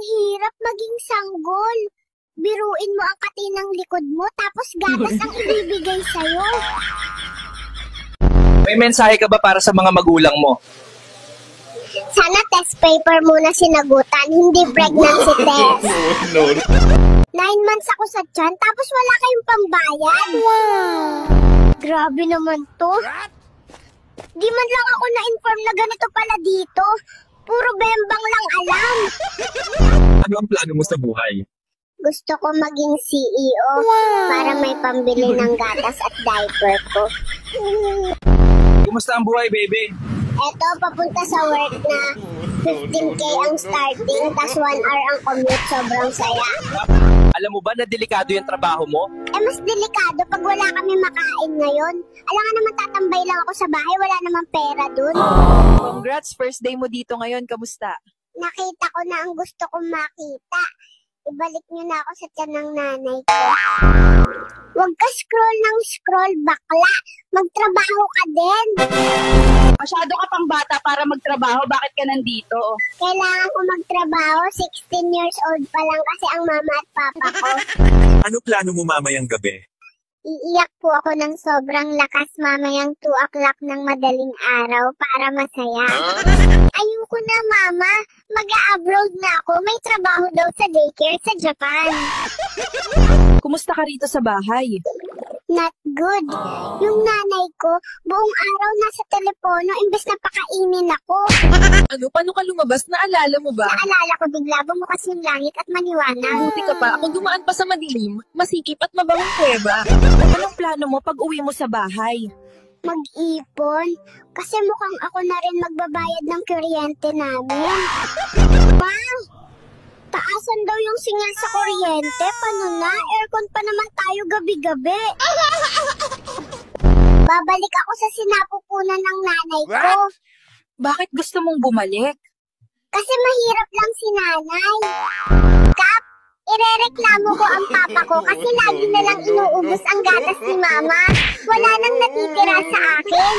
hirap maging sanggol. Biruin mo ang katinang likod mo, tapos gatas ang ibibigay sa'yo. May mensahe ka ba para sa mga magulang mo? Sana test paper muna sinagutan, hindi pregnancy test. No. 9 months ako sa tiyan, tapos wala kayong pambayad. Wow! Grabe naman to. Di man lang ako na-inform na ganito pala dito. Puro bembang lang alam. Ano ang plano mo sa buhay? Gusto ko maging CEO para may pambili ng gatas at diaper ko. Kumusta ang buhay, baby? Eto, papunta sa work na 15K ang starting, tas 1 hour ang commute, sobrang saya. Alam mo ba na delikado yung trabaho mo? Mas delikado pag wala kami makain ngayon. Alam nga naman tatambay lang ako sa bahay, wala namang pera dun. Congrats, first day mo dito ngayon. Kamusta? Nakita ko na ang gusto kong makita. Ibalik niyo na ako sa tiyan ng nanay ko. Huwag ka scroll ng scroll, bakla. Magtrabaho ka din. Masyado ka pang bata para magtrabaho. Bakit ka nandito? Kailangan ko magtrabaho. 16 years old pa lang kasi ang mama at papa ko. Ano plano mo mamayang gabi? Iiyak po ako ng sobrang lakas mamayang 2 o'clock ng madaling araw para masaya. Ayoko na, mama. Mag-a-abroad na ako. May trabaho daw sa daycare sa Japan. Kumusta ka rito sa bahay? Not good. Yung nanay ko, buong araw nasa telepono imbes na pakainin ako. Ano? Paano ka lumabas? Naalala mo ba? Naalala ko bigla bumukas yung langit at maniwanag. Buti ka pa. Kung dumaan pa sa madilim, masikip at mabangong kuweba. Anong plano mo pag uwi mo sa bahay? Mag-ipon. Kasi mukhang ako na rin magbabayad ng kuryente namin. Wow! Taasan daw yung singil sa kuryente. Paano na? Aircon pa naman tayo gabi-gabi. Babalik ako sa sinapupunan ng nanay ko. Bakit gusto mong bumalik? Kasi mahirap lang si nanay. Kap, irereklamo ko ang papa ko kasi lagi na lang inuubos ang gatas ni mama. Wala nang natitira sa akin.